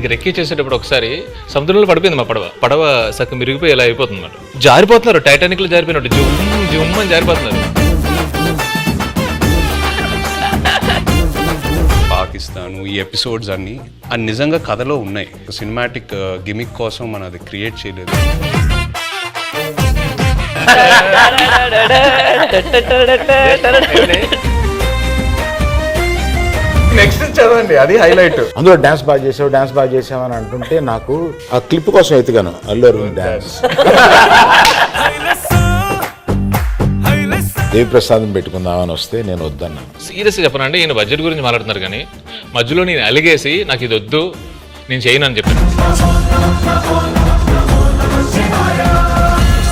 దీనికి రెక్కి చేసేటప్పుడు ఒకసారి సముద్రంలో పడిపోయింది మా పడవ సగం మిరిగిపోయి ఇలా అయిపోతుంది అన్నమాట. జారిపోతున్నారు, టైటానిక్ లో జారిపోయినట్టు జుమ్ జుమ్ అని జారిపోతున్నారు. పాకిస్తాన్ ఈ ఎపిసోడ్స్ అన్ని నిజంగా కథలో ఉన్నాయి. సినిమాటిక్ గిమిక్ కోసం మనం అది క్రియేట్ చేయలేదు. నెక్స్ట్ చదవండి, అది హైలైట్. అందులో డాన్స్ బాగా చేసావు అని అంటుంటే నాకు ఆ క్లిప్ కోసం ఎత్తుగాను అల్లు అరవింద్ డాన్స్. దేవిప్రసాదం పెట్టుకుందామని వస్తే నేను వద్దన్నా. సీరియస్గా చెప్పనండి, ఈయన బడ్జెట్ గురించి మాట్లాడుతున్నారు కానీ మధ్యలో నేను అలిగేసి నాకు ఇది వద్దు నేను చేయను అని చెప్పాను.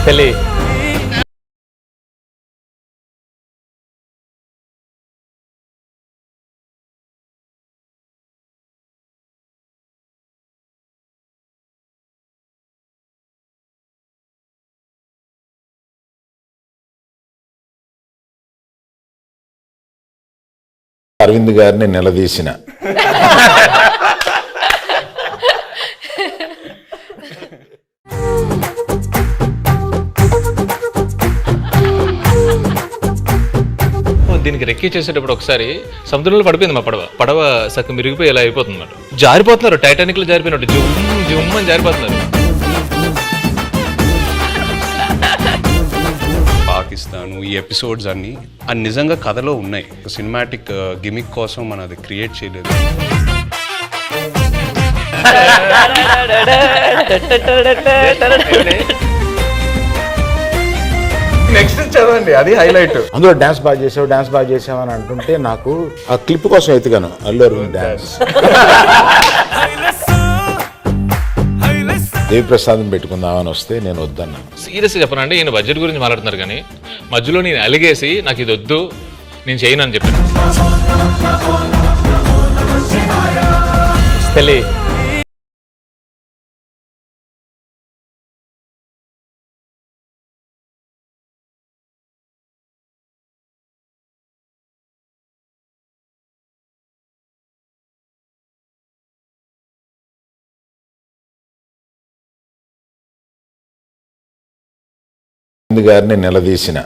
పెళ్ళి అరవింద్ గారిని నిలదీసిన దీనికి రెక్కి చేసేటప్పుడు ఒకసారి సముద్రంలో పడిపోయింది మా పడవ సగం మిరిగిపోయి ఇలా అయిపోతుంది అన్నమాట. జారిపోతున్నారు, టైటానిక్ లో జారిపోయినట్టు జుమ్ జుమ్ అని జారిపోతున్నారు. పాకిస్తాన్ ఈ ఎపిసోడ్స్ అన్ని నిజంగా కథలో ఉన్నాయి. సినిమాటిక్ గిమిక్ కోసం మనం అది క్రియేట్ చేయలేదు. నెక్స్ట్ చదవండి, అది హైలైట్. అందులో డాన్స్ బాగా చేసావు అని అంటుంటే నాకు ఆ క్లిప్ కోసం ఎత్తుగాను అల్లు అరవింద్ డాన్స్. దేవిప్రసాదం పెట్టుకుందామని వస్తే నేను వద్దన్నా. సీరియస్గా చెప్పనండి, ఈయన బడ్జెట్ గురించి మాట్లాడుతున్నారు కానీ మధ్యలో నేను అలిగేసి నాకు ఇది వద్దు నేను చేయను అని చెప్పాను. పెళ్ళి గారిని నిలదీసిన